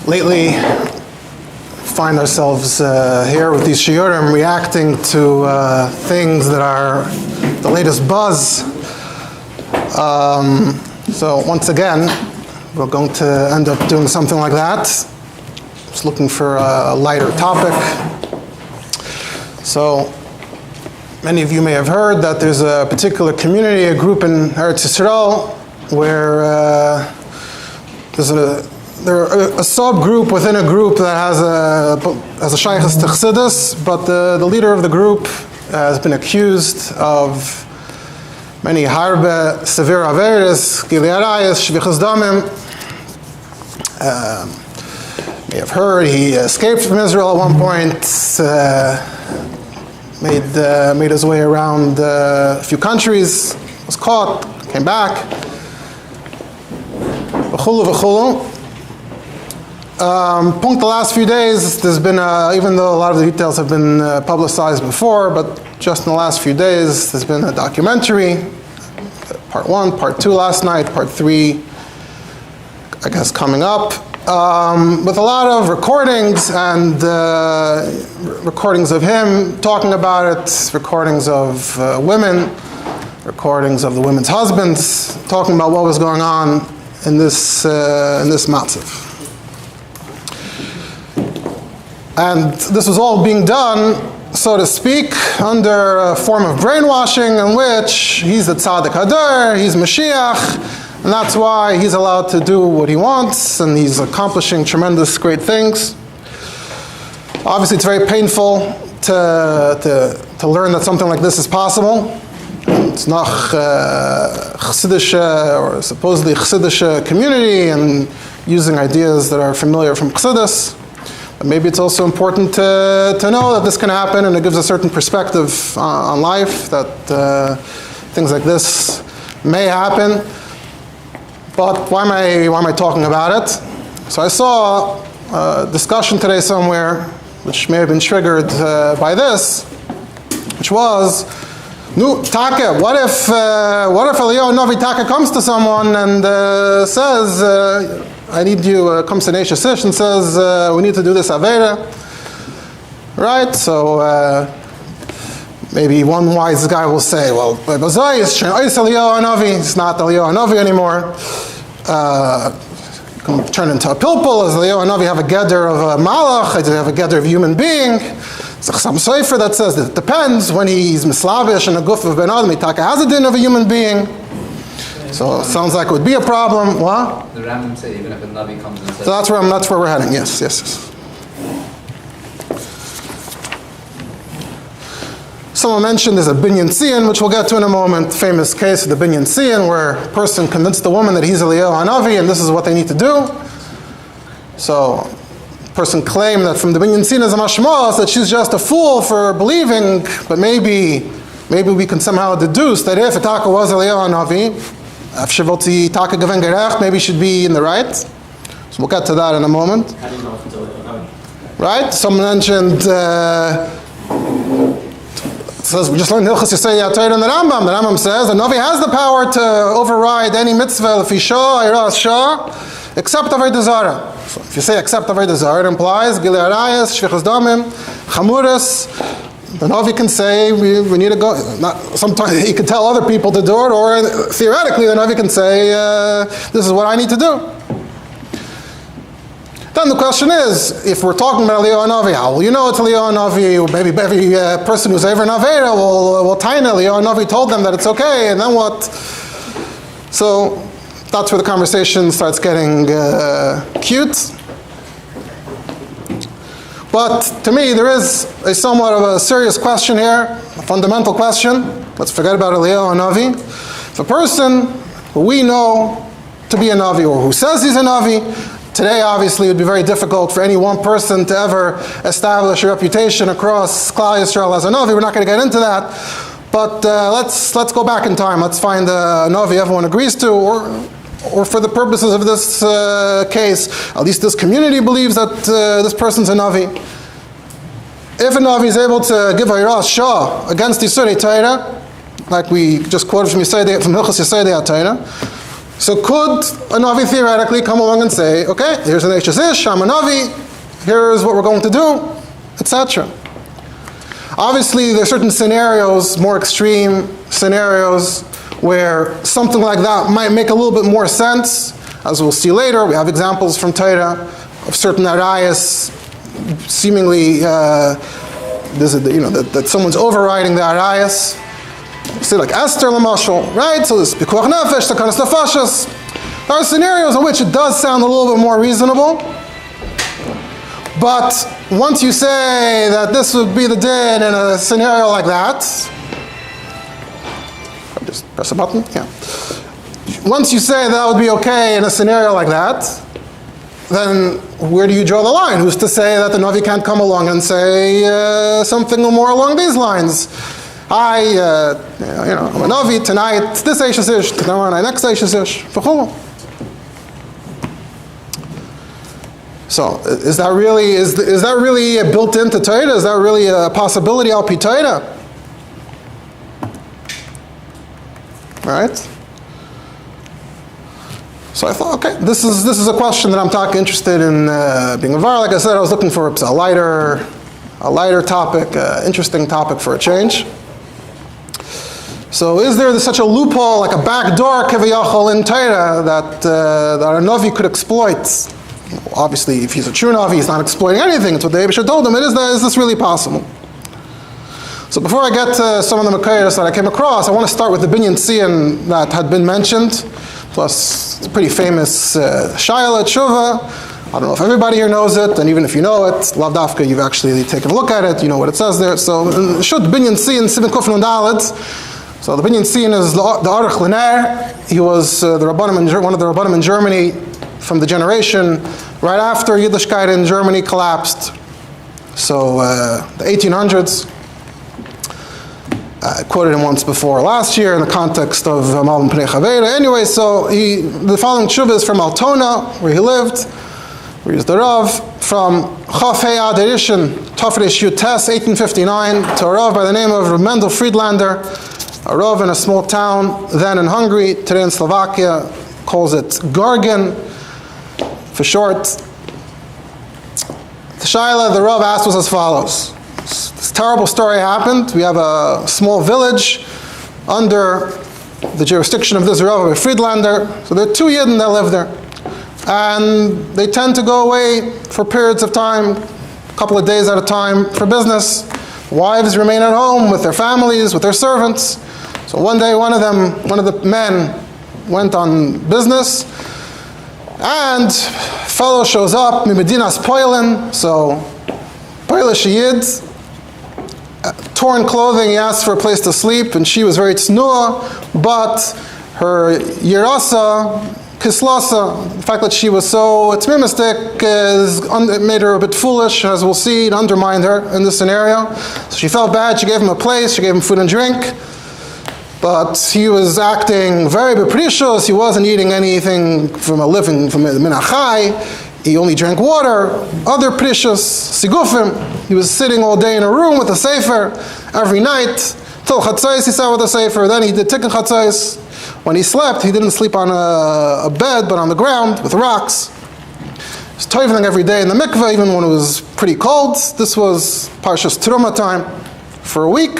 lately find ourselves here with these shiurim reacting to things that are the latest buzz. So once again, we're going to end up doing something like that. Just looking for a lighter topic. So many of you may have heard that there's a particular community, a group in Eretz Yisrael, where there's a subgroup within a group that has a shaykhus to Chassidus, but the leader of the group has been accused of many harbe severe averes, giluy arayos, shvichas damim. May have heard he escaped from Israel at one point, made his way around a few countries, was caught, came back. V'chulu v'chulu. The last few days, there's been, even though a lot of the details have been publicized before, but just in the last few days, there's been a documentary, part 1, part 2 last night, part 3, I guess, coming up, with a lot of recordings and recordings of him talking about it, recordings of women, recordings of the women's husbands, talking about what was going on in this matzav. And this was all being done, so to speak, under a form of brainwashing in which he's the tzadik hadar, he's Mashiach, and that's why he's allowed to do what he wants, and he's accomplishing tremendous, great things. Obviously, it's very painful to learn that something like this is possible. It's not Chassidish or supposedly Chassidish community, and using ideas that are familiar from Chassidus. But maybe it's also important to know that this can happen, and it gives a certain perspective on life, that things like this may happen. But why am I talking about it? So I saw a discussion today somewhere, which may have been triggered by this, which was, Taka, what if Eliyahu Navi Taka comes to someone and says, I need you, comes to Neisha Sish and says, we need to do this Avera. Right? So maybe one wise guy will say, well, it's not Eliyahu Navi anymore. You can turn into a pilpul. Does Eliyahu Navi have a gedder of a malach? Does he have a gedder of a human being? There's some sefer that says that it depends. When he's mislavish and a guf of ben adam, he has a din of a human being. So it sounds like it would be a problem. What? The Rambam said even if a navi comes and says. So that's where we're heading. Yes. Someone mentioned there's a binyan tzion, which we'll get to in a moment. Famous case of the binyan tzion, where a person convinced the woman that he's Eliyahu Navi and this is what they need to do. So the person claimed that from the binyan tzion as a mashmos that she's just a fool for believing, but maybe we can somehow deduce that if Ataka was Eliyahu Navi, maybe she'd be in the right. So we'll get to that in a moment. How do you know if it's Eliyahu Navi? Right? Someone mentioned, says, we just learned Hilchas Yisrael Torah in the Rambam. The Rambam says the Navi has the power to override any mitzvah, if he shah, iras shah, except avodah zarah. So if you say except avodah zarah, it implies giluy arayos, shvichas damim, chamuras. The Navi can say, we need to go. Sometimes he can tell other people to do it, or theoretically the Navi can say, this is what I need to do. Then the question is, if we're talking about Eliyahu Navi, how will you know it's Eliyahu Navi? Maybe every person who's ever in Avera will taina Eliyahu Navi told them that it's okay, and then what? So that's where the conversation starts getting cute. But to me, there is a somewhat of a serious question here, a fundamental question. Let's forget about Eliyahu Navi. If a person who we know to be a Navi, or who says he's a Navi, today obviously it would be very difficult for any one person to ever establish a reputation across Klal Yisrael as a Navi. We're not going to get into that. But let's go back in time. Let's find a Navi everyone agrees to, or for the purposes of this case, at least this community believes that this person's a Navi. If a Navi is able to give a Ras Shah against the Surei Torah, like we just quoted from Hilchas Yisrael Torah, So could a navi theoretically come along and say, okay, here's an ish, I'm a navi, here's what we're going to do, etc. Obviously, there are certain scenarios, more extreme scenarios, where something like that might make a little bit more sense. As we'll see later, we have examples from Torah of certain arayos, seemingly that someone's overriding the arayos. Say like Esther Lamashal, right? So this Pikuach Nefesh, Takanas Nefashas. There are scenarios in which it does sound a little bit more reasonable. But once you say that this would be the din in a scenario like that, just press a button, yeah. Once you say that would be okay in a scenario like that, then where do you draw the line? Who's to say that the Navi can't come along and say something more along these lines? I'm a Navi tonight, this Eishes Ish, tomorrow night, next Eishes Ish, v'chulu. So, is that really built into Torah? Is that really a possibility al pi Torah? Right? So I thought, okay, this is a question that I'm interested in being involved. Like I said, I was looking for a lighter topic, interesting topic for a change. So is there such a loophole, like a back door keviyachol in Torah that a Navi could exploit? Obviously, if he's a true Navi, he's not exploiting anything. It's what the Eibusher told him. Is this really possible? So before I get to some of the Makayos that I came across, I want to start with the Binyan Tzion that had been mentioned. Plus, it's a pretty famous Shaila Tshuva. I don't know if everybody here knows it, and even if you know it, Lav Dafka, you've actually taken a look at it, you know what it says there. So, should Binyan Tzion, Sivin Kufn and Dalet. So the Binyan Tzion is the Aruch L'ner. He was one of the Rabbanim in Germany from the generation right after Yiddishkeit in Germany collapsed. So the 1800s. I quoted him once before last year in the context of Malvin Pnei Chaveda. Anyway, so the following tshuva is from Altona, where he lived, where he's the Rav, from Chaf Hei Ad Erishin, Tafresh Yutes, 1859, to a Rav by the name of Mendel Friedlander, a Rav in a small town, then in Hungary, today in Slovakia, calls it Gargan, for short. The Shaila, the Rav asked was as follows. This terrible story happened. We have a small village under the jurisdiction of this Rabbi Friedlander. So there are two Yidden that live there. And they tend to go away for periods of time, a couple of days at a time, for business. Wives remain at home with their families, with their servants. So one day one of the men went on business, and a fellow shows up, Mimedinas Poilin, so Polish Yid, torn clothing, he asked for a place to sleep, and she was very tznuah, but her yirasa, kislasa, the fact that she was so tzmimistic it made her a bit foolish, as we'll see, it undermined her in this scenario. So she felt bad, she gave him a place, she gave him food and drink, but he was acting very beprecious, he wasn't eating anything from a minachai, he only drank water, other precious sigufim. He was sitting all day in a room with a sefer every night. Till chatzais he sat with a sefer, then he did tikkun chatzais. When he slept, he didn't sleep on a bed, but on the ground with rocks. He was toivling every day in the mikveh, even when it was pretty cold. This was Parshas Teruma time for a week.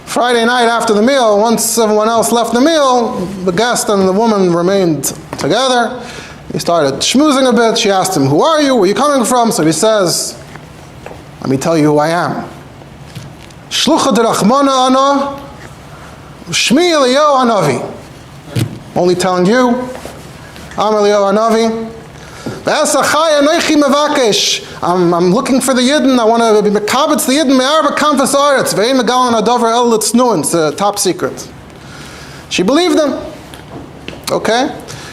Friday night after the meal, once everyone else left the meal, the guest and the woman remained together. He started schmoozing a bit. She asked him, who are you? Where are you coming from? So he says, let me tell you who I am. Shlucha derachmana ana, shmi Eliyahu Hanavi. Only telling you, I'm Eliyahu Hanavi. I'm looking for the Yidden. I want to be mekabetz the Yidden me'arba kanfas aretz. Ve'im megalan adover el litznuin. It's a top secret. She believed him. Okay.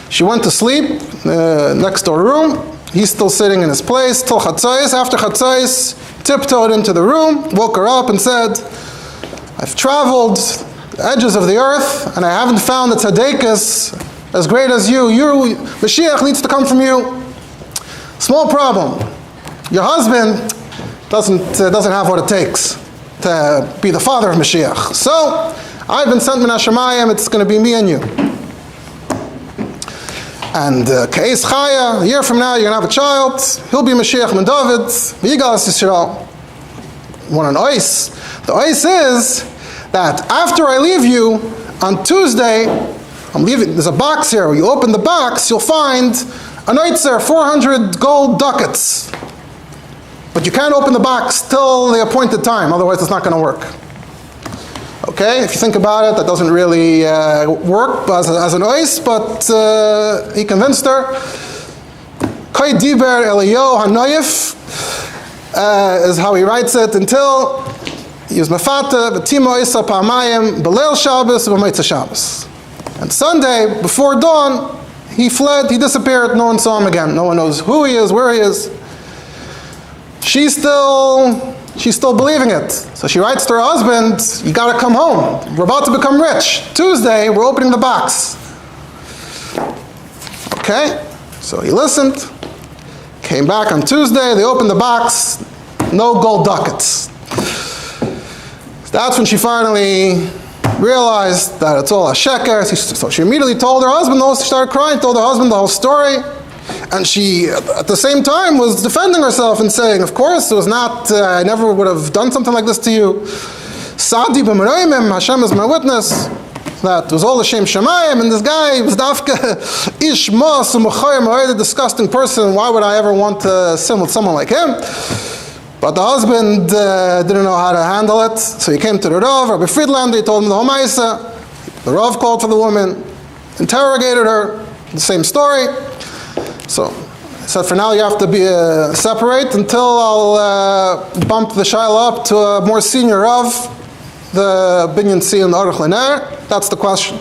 She went to sleep next door room. He's still sitting in his place till chatzais. After chatzais, tiptoed into the room, woke her up and said, I've traveled the edges of the earth and I haven't found a tzaddikus as great as you. Mashiach needs to come from you. Small problem. Your husband doesn't have what it takes to be the father of Mashiach. So, I've been sent min hashamayim, it's going to be me and you. And Ka'es Chaya, a year from now, you're going to have a child. He'll be Mashiach ben Dovid. V'yigalas Yisrael. What an ois. The ois is that after I leave you, on Tuesday, I'm leaving, there's a box here. When you open the box, you'll find a noitzer, 400 gold ducats. But you can't open the box till the appointed time, otherwise it's not going to work. Okay, if you think about it, that doesn't really work as an ois, but he convinced her. Kai diber Eliyo hanoyif is how he writes it, until he was mafata v'timo isa pa'amayim b'leil Shabbos v'motzei Shabbos. And Sunday, before dawn, he fled, he disappeared, no one saw him again. No one knows who he is, where he is. She's still believing it. So she writes to her husband, you gotta come home. We're about to become rich. Tuesday, we're opening the box. Okay, so he listened, came back on Tuesday, they opened the box, no gold ducats. That's when she finally realized that it's all a sheker. So she immediately told her husband, she started crying, told her husband the whole story. And she, at the same time, was defending herself and saying, of course, it was not, I never would have done something like this to you. Sadi b'meroimim, Hashem is my witness. That was all the Shem Shemayim, and this guy was dafka ish mos u'mechoyim, a disgusting person. Why would I ever want to sin with someone like him? But the husband didn't know how to handle it, so he came to the Rav, Rabbi Friedlander, he told him the Homaisa. The Rav called for the woman, interrogated her, the same story. So he said, for now you have to be separate until I'll bump the Shaila up to a more senior Rav, the Binyan Si and the Aruch Lener. That's the question.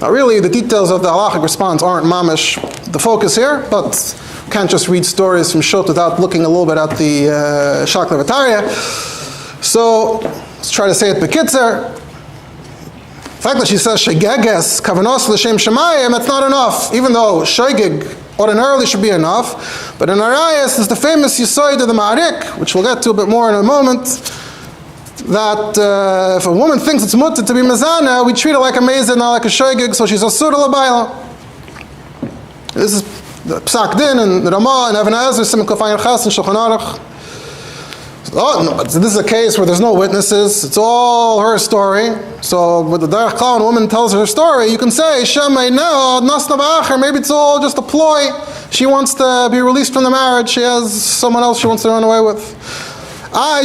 Now really, the details of the halachic response aren't mamish the focus here, but can't just read stories from Shot without looking a little bit at the Shakla V'Tarya. So let's try to say it bekitzer. The fact that she says shegeges kavanos l'shem shemayim, that's not enough. Even though shegeg ordinarily should be enough, but in arayos is the famous yisoid of the ma'arik, which we'll get to a bit more in a moment. That if a woman thinks it's mutter to be mezana, we treat her like a mezid, not like a shegeg, so she's asur l'bayla. This is the Psak Din and the Ramah and Even HaEzer, Simon Kofayin Ches and Shulchan Aruch. This is a case where there's no witnesses. It's all her story. So with the Derech Klal, when a woman tells her story, you can say, Shemay no, Nasna Ba'acher, maybe it's all just a ploy. She wants to be released from the marriage. She has someone else she wants to run away with.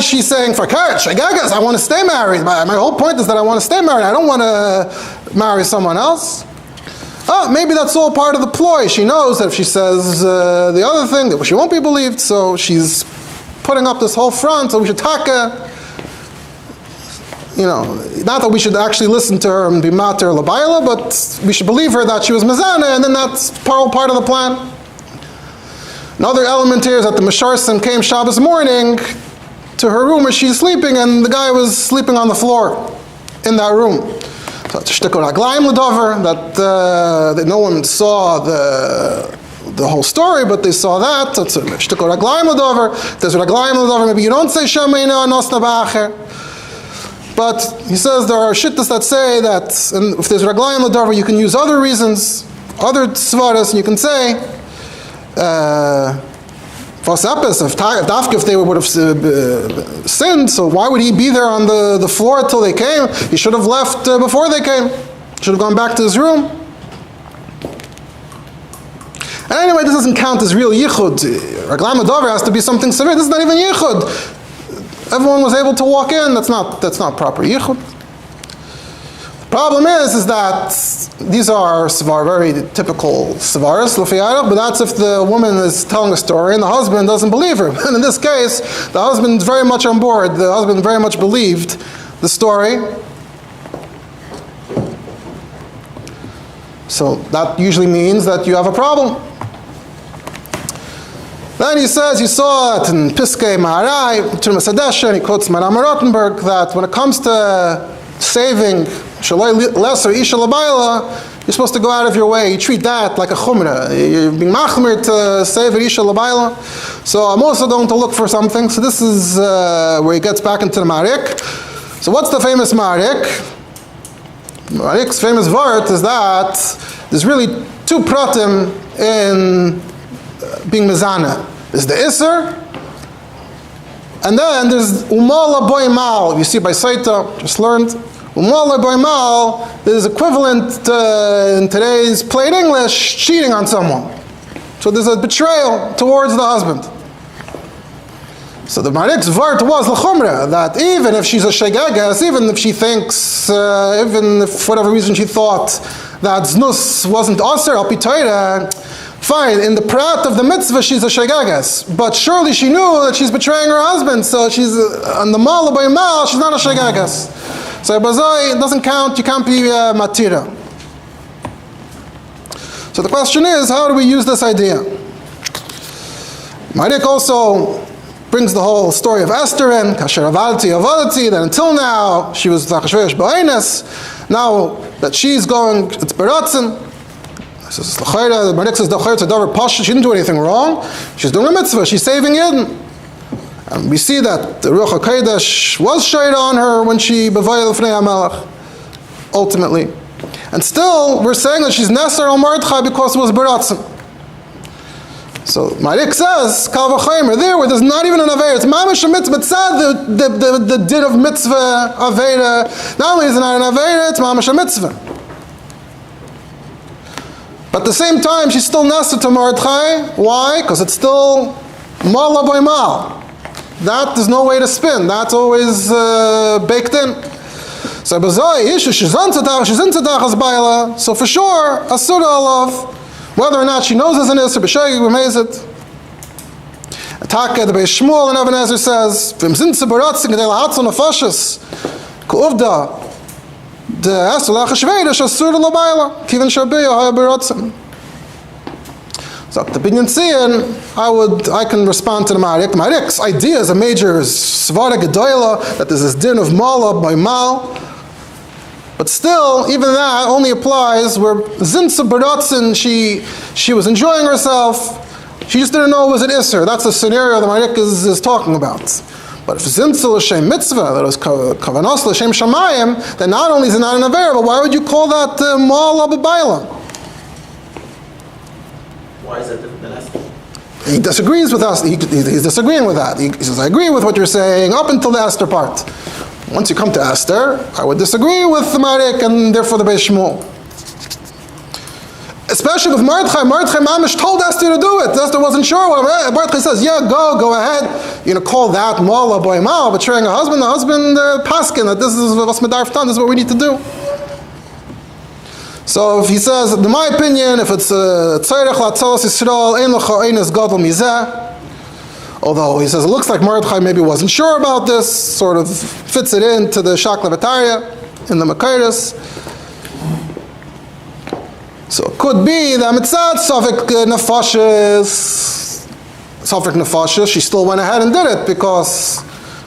She's saying, for Kurt, I want to stay married. My whole point is that I want to stay married. I don't want to marry someone else. Maybe that's all part of the ploy. She knows that if she says the other thing, that she won't be believed, so she's putting up this whole front, so we should taka, not that we should actually listen to her and be mater labayla, but we should believe her that she was mezana, and then that's part of the plan. Another element here is that the Mesharsim came Shabbos morning to her room where she's sleeping, and the guy was sleeping on the floor in that room. So it's shtikol raglayim l'dover, that no one saw the whole story, but they saw that. So it's shtikol raglayim l'dover. There's raglayim l'dover. Maybe you don't say shemeina anosna ba'acher. But he says there are shittas that say that if there's raglayim l'dover, you can use other reasons, other tzvaras, and you can say if they would have sinned, so why would he be there on the floor till they came? He should have left before they came. Should have gone back to his room. And anyway, this doesn't count as real yichud. Raglam Adover has to be something severe. This is not even yichud. Everyone was able to walk in. That's not proper yichud. Problem is that these are very typical svaras, but that's if the woman is telling a story and the husband doesn't believe her. And in this case, the husband's very much on board. The husband very much believed the story. So that usually means that you have a problem. Then he says, you saw it in Piskei Maharai, Turmas Hadesha, and he quotes Madame Rottenberg, that when it comes to saving Shalai Lesser Isha Labayla, you're supposed to go out of your way. You treat that like a chumrah. You're being machmir to save Isha Labayla. So I'm also going to look for something. So this is where he gets back into the Ma'arik. So what's the famous Ma'arik? Ma'arik's famous vart is that there's really two pratim in being mezana. There's the Isser, and then there's Umala Boimal. You see by Saita, just learned. Umala Boimal is equivalent in today's plain English, cheating on someone. So there's a betrayal towards the husband. So the Marik's vart was l'chumra, that even if she's a shegeges, even if she thinks, even if for whatever reason she thought that znus wasn't aser al pitoira, fine, in the prat of the mitzvah she's a shegeges, but surely she knew that she's betraying her husband, so she's on the mal by mal, she's not a shegeges. So bazoi, it doesn't count, you can't be matira. So the question is, how do we use this idea? Marik also brings the whole story of Esther in, kasher avadati, that until now she was Achashverosh b'Eines. Now that she's going, it's beratzen. The Marik says, she didn't do anything wrong. She's doing a mitzvah, she's saving Yidden. And we see that the Ruach HaKodesh was shayed on her when she b'vayel l'fnei HaMelech, ultimately. And still, we're saying that she's Neser al Mordechai because it was beratzen. So Marik says, Kal v'chaymer, there where there's not even an Aveira, it's mamash a mitzvah, but sad the din of mitzvah Aveira, not only is it not an Aveira, it's mamash a mitzvah. But at the same time, she's still Neser to Mordechai. Why? Because it's still Mala by Mal. That there's no way to spin. That's always baked in. So so for sure, Asura Alav, whether or not she knows as an Isser, B'shegig B'mezit. Ataka, the Beis Shmuel and Even Ezer says, V'im zinze baratzin gedei lahatzon nefashis, k'uvda, the Esther l'achashveidish Asura l'bayla, kivin shabiya haya baratzin. So the Binyan Tzion, I can respond to the Marik. The Marik's idea is a major svara gedoyla, that there's this din of mala by mal. But still, even that only applies where Zinsa Baratzin, she was enjoying herself, she just didn't know it was an Isser. That's the scenario the Marik is talking about. But if Zinsa L'Shem Mitzvah, that was Kavanos L'Shem Shamayim, then not only is it not an Avera, but why would you call that Ma'al Ababayla? Why is that different than Esther? He disagrees with us. He's disagreeing with that. He says, I agree with what you're saying up until the Esther part. Once you come to Esther, I would disagree with the Marik and therefore the Beis Shmuel. Especially with Mordechai. Mordechai Mamish told Esther to do it. Esther wasn't sure. Mordechai says, yeah, go ahead. Call that Mala Boy Mal, betraying a husband. The husband paskin, that this is what's Medarftan, this is what we need to do. So if he says, in my opinion, if it's Tzarech Latzalos Yisrael, Ein L'cha Eines Gadol Mizeh, although he says it looks like Mordechai maybe wasn't sure about this, sort of fits it into the Shak Levataria in the Makairis. So it could be that Mitzad Safek Nefashis, she still went ahead and did it because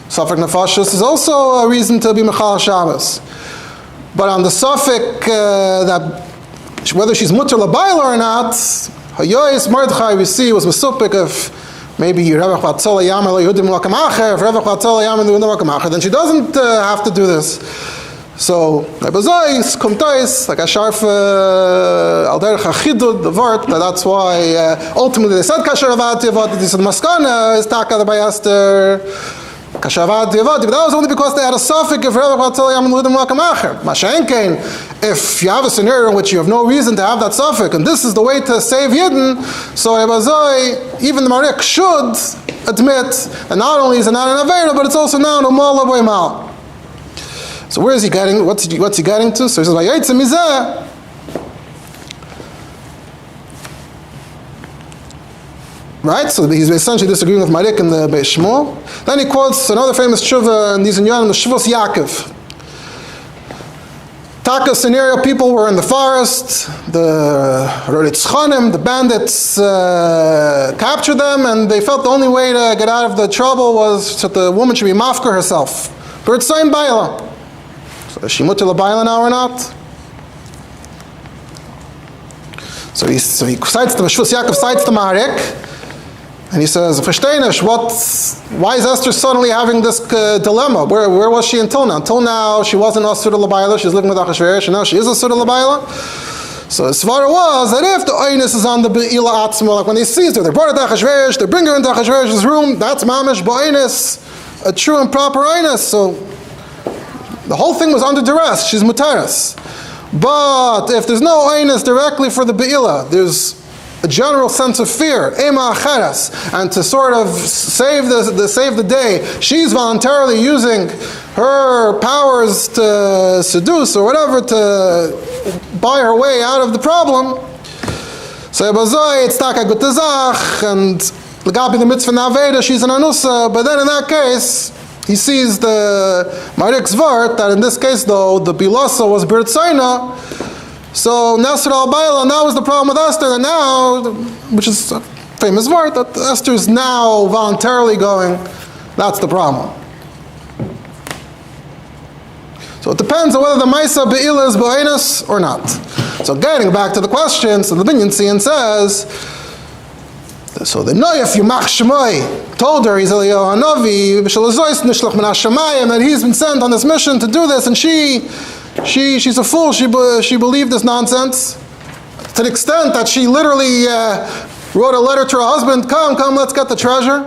Safek Nefashis is also a reason to be Mechal Shabbos. But on the Safek that whether she's Mutter Labayla or not, Hayois Mordechai we see was Mesupik of maybe Revach Batzola Yamel Yehudim Lakam Acher, if Revach Batzola Yamel Yehudim Lakam Acher, then she doesn't have to do this. So, Lebazois, Kumtais, like a sharp Al Derech HaChidud, the Vart, that's why ultimately they said Kasher Avati Avati, they said Maskana is Taka the Bayester, Kasher Avati Avati, but that was only because they had a suffix of Revach Batzola Yamel Yehudim Lakam Acher. Mashenkein, if you have a scenario in which you have no reason to have that suffix, and this is the way to save Yidden, so Ebazoi, even the Marik should admit that not only is it not an Avera, but it's also now no Mala Boy Mal. So where is he getting? What's he getting to? So he says, "Vayitzem mizeh." Right? So he's essentially disagreeing with Marik and the Beis Shmuel. Then he quotes another famous tshuva in these inyanim, the Shuvos Yaakov. Taka scenario: people were in the forest, the Roritzchanim, the bandits captured them, and they felt the only way to get out of the trouble was that the woman should be mafker herself. But it's same baila. So is she mutter l'bayla now or not? So he cites the Shvus Yaakov cites the Maharik, and he says, "Versteinish, why is Esther suddenly having this dilemma? Where was she until now? Until now, she wasn't asur l'bayla. She was living with Achashverosh, and now she is asur l'bayla." So the svara was that if the oinus is on the be'ila atzma, like when they seized her, they brought her to Achashverosh, they bring her into Achashverosh's room, that's mamish ba'oinus, a true and proper oinus. So the whole thing was under duress, she's mutaris. But if there's no oinus directly for the be'ila, there's a general sense of fear, ema acheres, and to sort of save the day, she's voluntarily using her powers to seduce or whatever to buy her way out of the problem. So Ebazoi, it's taka gutazach, and legabi the mitzvah naveda, she's an anusa, but then in that case, he sees the Marik's vart, that in this case though, the bilasa was birtzaina. So Nesr al-Baila, now is the problem with Esther, and now, which is a famous word, that Esther is now voluntarily going, that's the problem. So it depends on whether the Maisa Be'ila is Ba'inus or not. So getting back to the question, so the Binyan Siyan says, so the Noyef Yumach Shemai told her, he's Eliyahu Hanavi, V'shalazois Nishlach Min HaShamayim, that he's been sent on this mission to do this, and she's a fool, she believed this nonsense, to the extent that she literally wrote a letter to her husband, come, let's get the treasure.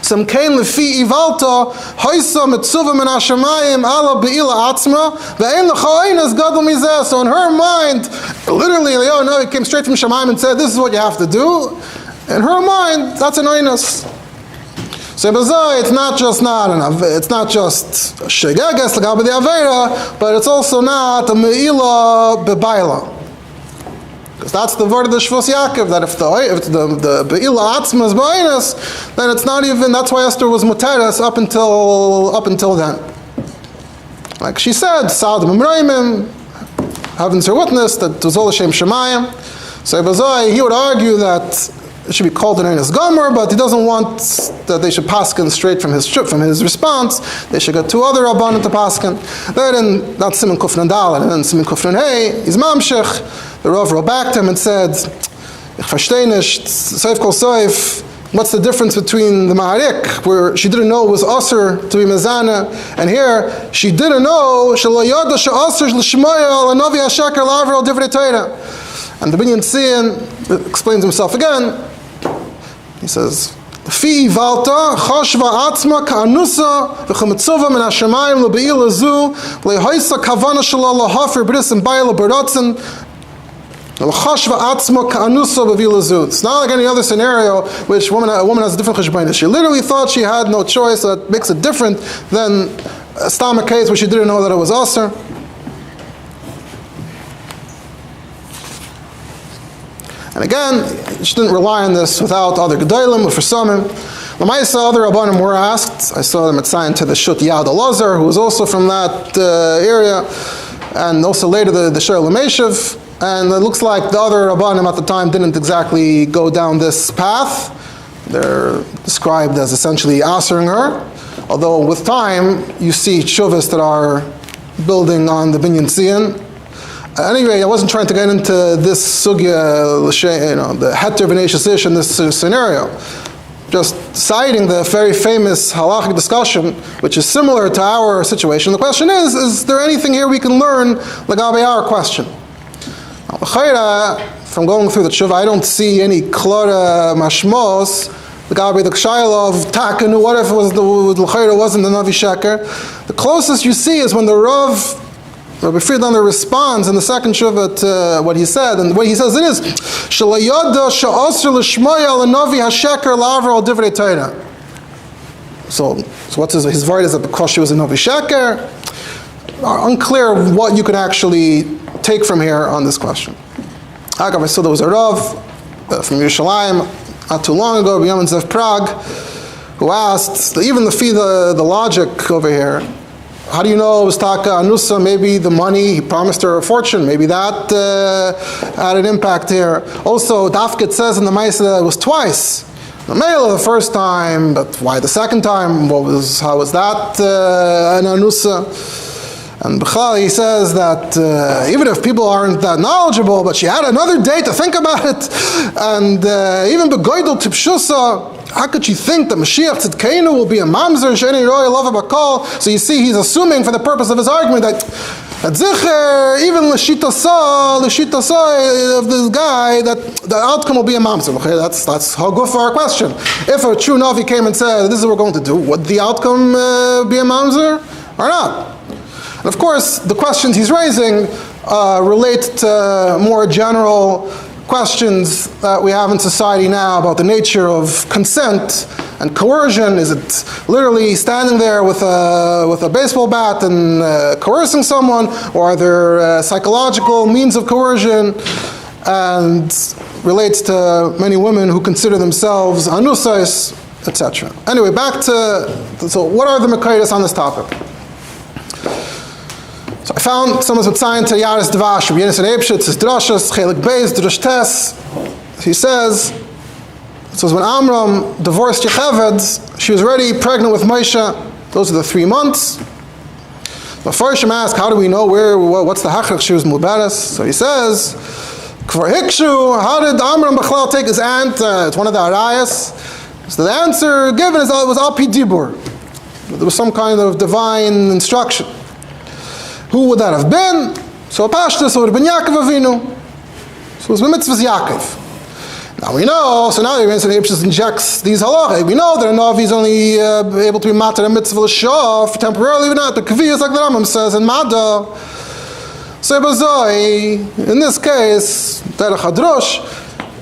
Some kain lefi ivalta hoisa mitzuva min hashamayim ala be'ila atzma ve'en l'cha'oinas gadol mizeh. So in her mind, literally, Eliyahu Navi came straight from Shamayim and said, this is what you have to do. In her mind, that's an oinus. So it's not just shegeges l'gabe the avera, but it's also not a me'ila bebaila. Because that's the word of the Shvus Yaakov, that if the be'ila atzma is ba'inus, then it's not even, that's why Esther was mutaris up until then. Like she said, Sa'ad Mimraimim, having her witness, that it was all Hashem Shemayim. So he would argue that it should be called an Enes Gomer, but he doesn't want that they should paskin straight from his response. They should get two other Rabbanim to paskin. Then that's Siman Kufran Dal, and then Siman Kufran Hey, he's Mamshech. The Rav wrote back to him and said, Ich verstehe nicht, Seif Kol Seif, what's the difference between the Maharik, where she didn't know it was Aser to be Mezana, and here she didn't know, Shelo Yoda She'aser L'Shmoya L'Navi HaSheker L'Avro Divrei Torah. And the Binyan Siyan explains himself again. He says, Fi Valta Chashva Atzma Ka'anusa V'Chametzuva Min HaShamayim L'Be'il Azu L'Hoisa Kavana Shelo L'Hafer Bris and Bayla Baratzen. It's not like any other scenario which a woman has a different cheshbainis. She literally thought she had no choice, so that makes it different than a stomach case where she didn't know that it was aser. And again, she didn't rely on this without other gedolim or for samim. Lamaisa, other rabbanim were asked. I saw them assigned to the Shut Yad Elazar, who was also from that area, and also later the Shiur Lemeshiv. And it looks like the other Rabbanim at the time didn't exactly go down this path. They're described as essentially answering her. Although with time, you see tshuvas that are building on the Binyan Siyan. Anyway, I wasn't trying to get into this sugya, the heter v'neishas ish in this scenario. Just citing the very famous halachic discussion, which is similar to our situation. The question is there anything here we can learn legabe our question? From going through the tshuva, I don't see any klora mashmos. The gabi the kshayla of takanu. What if it was the wasn't the navi sheker? The closest you see is when the Rabbi Friedlander responds in the second tshuva to what he said, and the way he says it is shalayada sha'asr l'shmoya l'navi hasheker la'avra al divrei Torah. So what's his word is that because she was a navi sheker? Unclear what you could actually take from here on this question. I saw there was a Rav from Yerushalayim not too long ago, Rabbi Zev Prague, who asked, even the logic over here, how do you know it was Taka Anusa? Maybe the money, he promised her a fortune, maybe that had an impact here. Also, Dafkit says in the Maisa that it was twice. The male the first time, but why the second time? How was that an Anusa? And B'chal, he says that even if people aren't that knowledgeable, but she had another day to think about it, and even B'goydel Tipshusa, how could she think that Mashiach Tzidkeinu will be a mamzer, Sheni Roy Lava Bakal? So you see, he's assuming for the purpose of his argument that At Zicher, even l'shitasa of this guy, that the outcome will be a mamzer. Okay, that's how good for our question. If a true navi came and said, this is what we're going to do, would the outcome be a mamzer or not? And of course, the questions he's raising relate to more general questions that we have in society now about the nature of consent and coercion. Is it literally standing there with a baseball bat and coercing someone, or are there psychological means of coercion? And relates to many women who consider themselves anusais, etc. Anyway, back to, so what are the mekayos on this topic? So I found someone's Mitzayin to Yaris Dvash, Rabbi Yenis and Eibshitz, his drashas, Chelik Beis, Drush Tes. He says when Amram divorced Yecheved, she was already pregnant with Moshe. Those are the 3 months. But first asked, how do we know what's the halachic she was mubaras? So he says, Kvar Hikshu, how did Amram Bechlal take his aunt? It's one of the arayos. So the answer given is that it was Al Pi Dibur. There was some kind of divine instruction. Who would that have been? So Pashtus would have been Yaakov Avinu. So it was mitzvahs Yaakov. Now we know, so now the Rebbe injects these halachic. We know that a navi is only able to be matter a mitzvah l'shof temporarily, but not the kaviyas like the Rambam says in Mada. So in this case, derech hadrosh,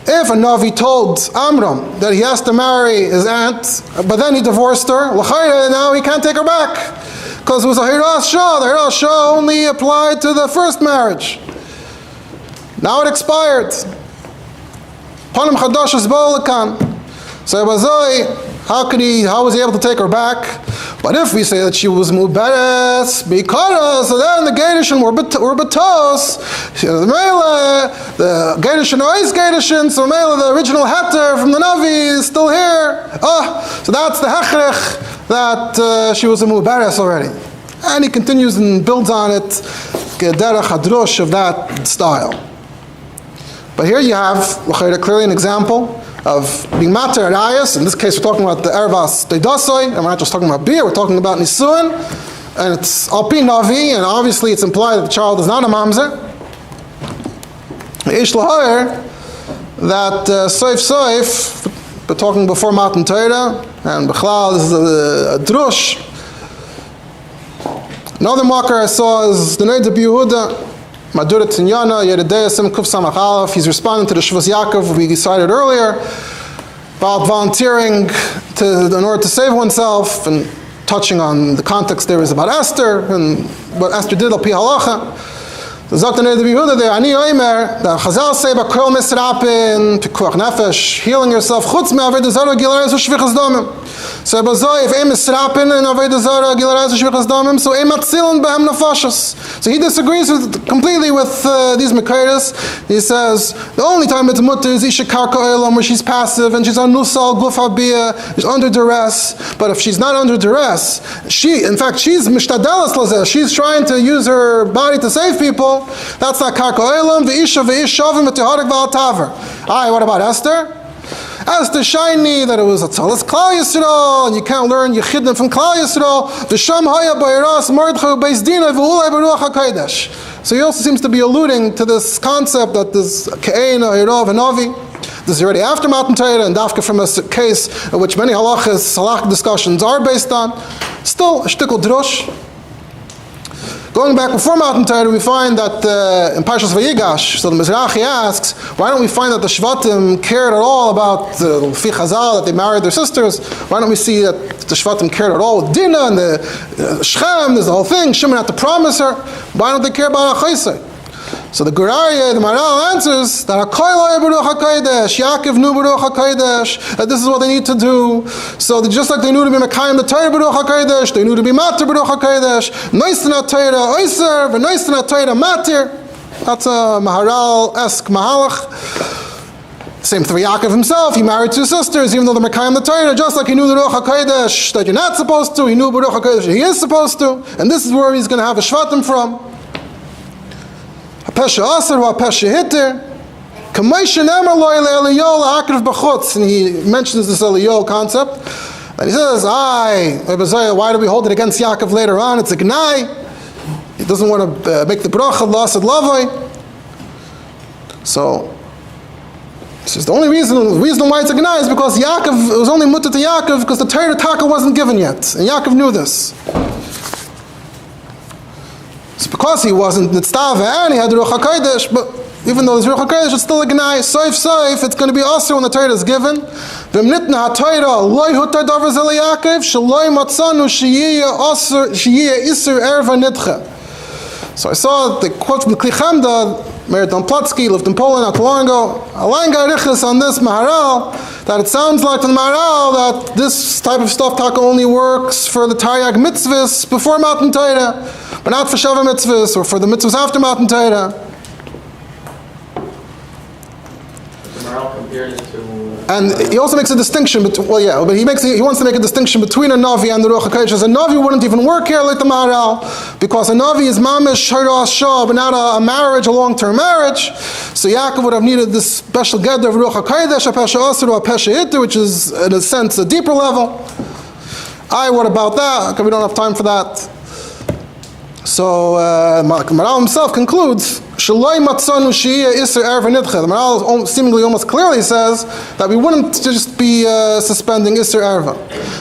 if a navi told Amram that he has to marry his aunt, but then he divorced her, l'chayre, now he can't take her back. Because it was a Hiras Shah. The Hiras Shah only applied to the first marriage. Now it expired. Panim Chadash is Bo'alakan. So how was he able to take her back? But if we say that she was Muberes, because, so then the Gedishin were Batos, the Gedishin are Eis Gedishin, so the original Heter from the Navi is still here. So that's the Hechrech, that she was a Muberes already. And he continues and builds on it, Derech Hadrosh of that style. But here you have clearly an example of being mater arayos. In this case, we're talking about the ervas deidasoi, and we're not just talking about beer, we're talking about nisuin, and it's al pi navi, and obviously it's implied that the child is not a mamzer. Ish lahayer, that soif, we're talking before Matan Torah, and Bechlal is a drush. Another marker I saw is the Neid of Yehuda, Madurat Tinyana, Yeridei Sim Kuf Samach Aleph. He's responding to the Shvus Yaakov we decided earlier about volunteering in order to save oneself, and touching on the context there is about Esther and what Esther did al pi halacha. The Zok the Neid of Yehuda there, Ani Oimer, that Chazal say about Kol Misrapin, Pikuach Nefesh, healing yourself, Chutz me Avodah Zarah Gilareis U'Shvichas Domim. So if Eim Misrapin and Avodah Zarah Gilareis U'Shvichas Domim, so Eim Atzilin Behem Nefashas. So he disagrees completely with these Mekayos. He says the only time it's mutter is Isha Karka Olam, where she's passive and she's on Nusal Guf Habiyah, she's under duress. But if she's not under duress, she's Mishtadelas Lazeh, she's trying to use her body to save people. That's not Karka Olam. V'isha v'ishavim v'tiharik v'altaver. Alright, what about Esther? Esther shiny that it was a tzalas Klal Yisrael, and you can't learn Yechidnim from Klal Yisrael. V'sham haya b'yiras mordcha beis dina v'ulei b'ruach hakodesh. So he also seems to be alluding to this concept that this ke'ein ha'irav ha'navi. This is already after Matan Torah, and dafka from a case which many halachic discussions are based on. Still a shtickle drush. Going back before Matan Torah, we find that in Parshas Vayigash, so the Mizrahi asks, why don't we find that the Shvatim cared at all about the Fi Chazal, that they married their sisters? Why don't we see that the Shvatim cared at all with Dinah and the Shechem, there's the whole thing, Shimon had to promise her. Why don't they care about Achaisai? So the Gurariya, the Maral answers that Yaakov knew Baruch HaKodesh, that this is what they need to do. So just like they knew to be Mekayim the Torah Baruch HaKodesh, they knew to be Matir Baruch HaKodesh, Noistan Torah Oiser, Noistan Torah Matir. That's a Maharal-esque Mahalach. Same for Yaakov himself, he married 2 sisters, even though they're Mekayim the Torah, just like he knew the Baruch HaKodesh that you're not supposed to, he knew Baruch HaKodesh he is supposed to, and this is where he's going to have a Shvatim from. Pesha Aser wa Pesha Hitter. Kameisha Nemer Loi Le'Eliyol Ha'akrav B'chutz. And he mentions this Eliyol concept. And he says, why do we hold it against Yaakov later on? It's a Gnai. He doesn't want to make the bracha lasad lavoi. So this is the only reason why it's a gnai is because Yaakov, it was only mutter to Yaakov because the Torah Taka wasn't given yet, and Yaakov knew this. It's because he wasn't nitztav and he had the Ruach HaKodesh, but even though there's Ruach HaKodesh, it's still a gnai. Soif, it's going to be also when the Torah is given. V'mnitna ha-Torah loy hutar davar zeh Yaakov shaloi matzanu sheyiyeh isur erva nidcha. So I saw the quote from the Kli Chemda, Meir Domplatsky, lived in Poland not too long ago. Alain Garichas on this Maharal, that it sounds like from the Maharal that this type of stuff taka only works for the Taryag mitzvahs before Matan Torah, but not for Sheva mitzvahs or for the mitzvahs after Matan Torah. The Maharal compared it to... And he also makes a distinction between, but he wants to make a distinction between a navi and the Ruach HaKodesh. A navi wouldn't even work here like the Maharal, because a navi is mamish shayras shah, but not a marriage, a long-term marriage. So Yaakov would have needed this special gather of Ruach HaKodesh, a pesha asur, a pesha itter, which is in a sense a deeper level. What about that? Okay, we don't have time for that. So Maharal himself concludes, Shaloi matzanu sheyiyeh isur erva nidcha. The Maharal seemingly almost clearly says that we wouldn't just be suspending isur erva.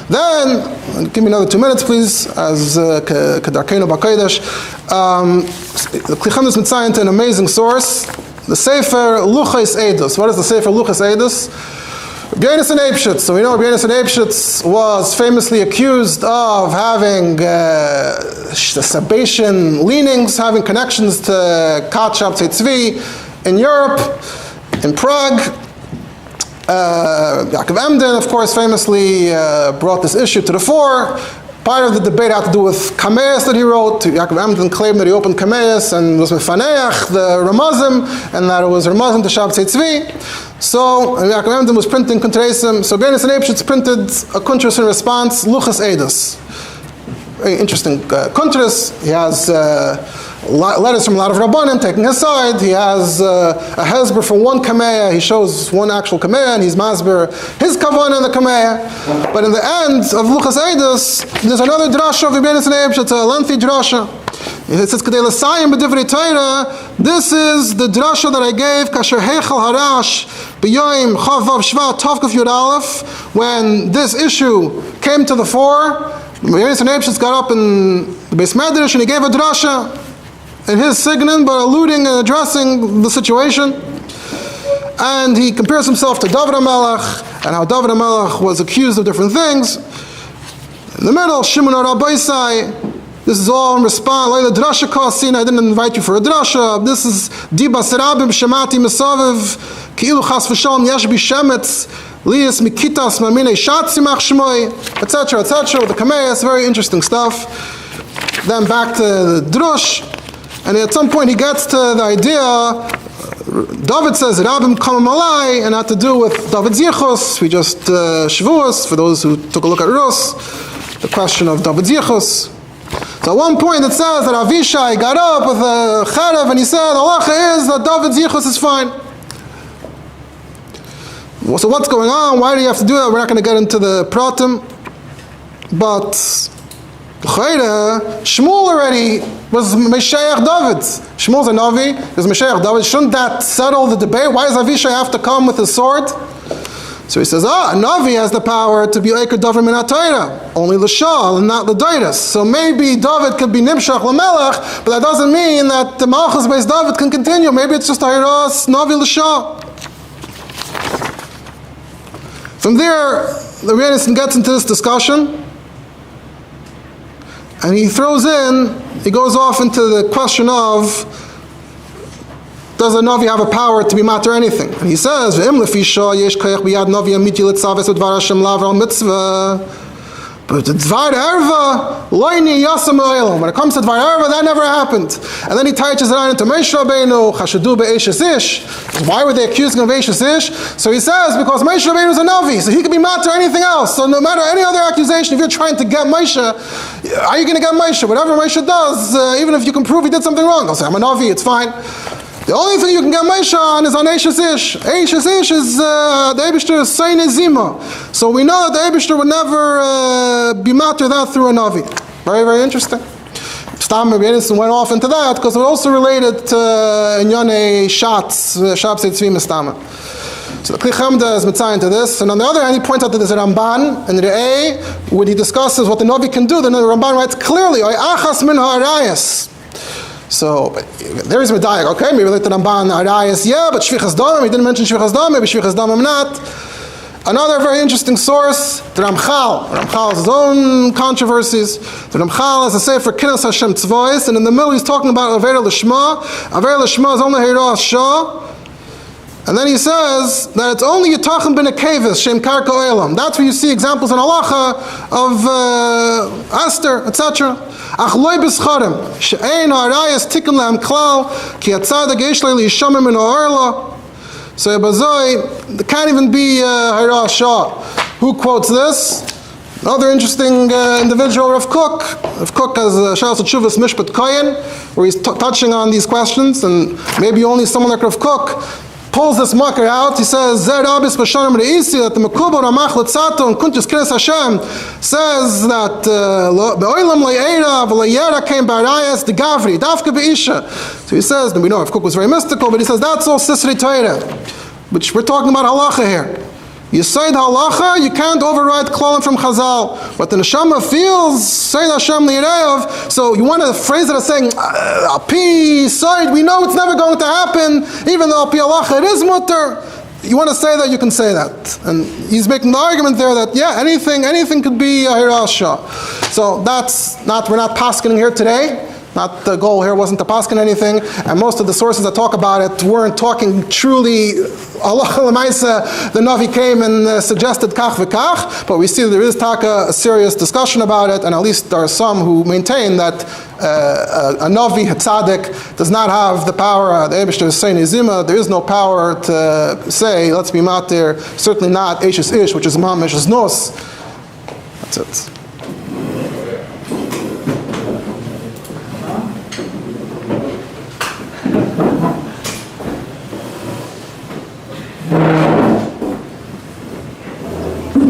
Then, give me another 2 minutes please, as Kedarkeinu B'Kodesh. The Kli Chemda is mitzayin to an amazing source, the Sefer Luchos Eidos. What is the Sefer Luchos Eidos? Rabbi Yonasan Eibshitz. So we know Rabbi Yonasan Eibshitz was famously accused of having Sabbatean leanings, having connections to Kachab Tzvi in Europe, in Prague. Yaakov Emden, of course, famously brought this issue to the fore. Part of the debate had to do with Kameas that he wrote. Yaakov Emden claimed that he opened Kameas and was mefaneach the Ramazim, and that it was Ramazim to Shab Tzvi. So Yaakov Emden was printing Kuntresim. So Rabbi Yonasan Eibshitz printed a kuntras in response, Luchos Eidos. Very interesting kuntras. He has letters from a lot of Rabbanim taking his side. He has a hezber for one kameya. He shows one actual kameya, and he's masber his kavanah in the kameya. But in the end of Luchos Eidos, there's another drasha of Rabbi Yonasan Eibshitz, a lengthy drasha. It says, "Kedei l'sayim b'divrei Torah." This is the drasha that I gave. Kasher heichal harash b'yoyim chav vav shvat tovkuf yud aleph. When this issue came to the fore, Rabbi Yonasan Eibshitz got up in the Beis Medrash and he gave a drasha in his signin, but alluding and addressing the situation. And he compares himself to Dovid HaMelech and how Dovid HaMelech was accused of different things. In the middle, Shimon HaRabbaisai. This is all in response. Like the drasha kosin, I didn't invite you for a drasha. This is Dibas Rabim Shemati Mesaviv Ki'ilu Chas V'Shalom Yesh B'Shemetz Lias Mikitas Mamine Shatzimach Shmoy, etc., etc. With the Kameas, very interesting stuff. Then back to the drush, and at some point he gets to the idea. Dovid says Rabim Kamam Alai, and had to do with Dovid's Yichus. We just Shavuos for those who took a look at Rosh, the question of Dovid's Yichus. So at one point it says that Avishai got up with a cherev and he said, halacha is that Dovid's yichus is fine. So what's going on? Why do you have to do that? We're not going to get into the pratim. But Shmuel already was Mesheach Dovid. Shmuel's a navi, is Mesheach Dovid. Shouldn't that settle the debate? Why does Avishai have to come with his sword? So he says, a navi has the power to be Eiker Dover Min HaTorah, only l'shal and not l'doidas. So maybe David could be Nimshach l'melech, but that doesn't mean that the Malchus based David can continue. Maybe it's just arayos navi l'shal. From there, the Rebbe gets into this discussion, and he goes off into the question of, does a navi have a power to be matter anything? And he says, but the Dvar Erva, loini yasam oilam. When it comes to Dvar Erva, that never happened. And then he touches it on into Moshe Rabbeinu, chashadu be'eshes ish. Why were they accusing him of eshes ish? So he says, because Moshe Rabbeinu is a navi, so he could be matter anything else. So no matter any other accusation, if you're trying to get Moshe, are you going to get Moshe? Whatever Moshe does, even if you can prove he did something wrong, I'll say, I'm a navi, it's fine. The only thing you can get Moshe on is on Eishes Ish. Eishes Ish is the Eibishter Seine Zima. So we know that the Eibishter would never be matter that through a navi. Very, very interesting. Stam Rabbi went off into that because it also related to Inyane Shatz Eitzvim Stama. So the Kli Chemda is mitzayin to this, and on the other hand, he points out that there's a Ramban in the A, when he discusses what the navi can do. Then the Ramban writes clearly, "Oy achas min arayos." So there is medayik. Okay, maybe like the Ramban arayos, yeah, but shvichas damim. He didn't mention shvichas damim. Maybe shvichas damim not. Another very interesting source, the Ramchal. Ramchal has his own controversies. The Ramchal has a sefer Kinnas Hashem Tzvois, and in the middle he's talking about Avera Lishma. Avera Lishma is only Heiras Shah. And then he says that it's only Yitachem ben Akevis, Shem Karka Olam. That's where you see examples in halacha of Esther, etc. Ach loy b'scharim, she'ein arayos tikkun lehem klal, ki atzadik yesh le liyishamim min ha'orla. So Bazoi, there can't even be Hayras Shah. Who quotes this? Another interesting individual, Rav Kook. Rav Kook has Shalas Tshuvas Mishpat Koyen, where he's touching on these questions, and maybe only someone like Rav Kook pulls this mucker out. He says, Zer Abis Basharim Re'isi, that the Mekubah Ramach Letzato and Kuntis Kines Hashem says that Be'olam Le'era V'Le'yera came Barayas the Gavri, Dafka Be'isha. So he says, and we know Rav Kook was very mystical, but he says that's all Sisri Torah, which we're talking about halacha here. You say the halacha, you can't override klalim from Chazal. What the neshama feels, say Hashem li'reov. So you want to phrase it as saying, Pi side, we know it's never going to happen, even though Pi halacha it is mutter. You want to say that, you can say that. And he's making the argument there that, yeah, anything could be a Hayras Shah. So we're not paskening here today. Not the goal here wasn't to paskin anything, and most of the sources that talk about it weren't talking truly halacha l'maisa. The navi came and suggested kach v'kach, but we see that there is a serious discussion about it, and at least there are some who maintain that a navi, a tzadik, does not have the power. The Eibishter is saying izima. There is no power to say let's be matir. Certainly not eishes ish, which is mamish is nos. That's it.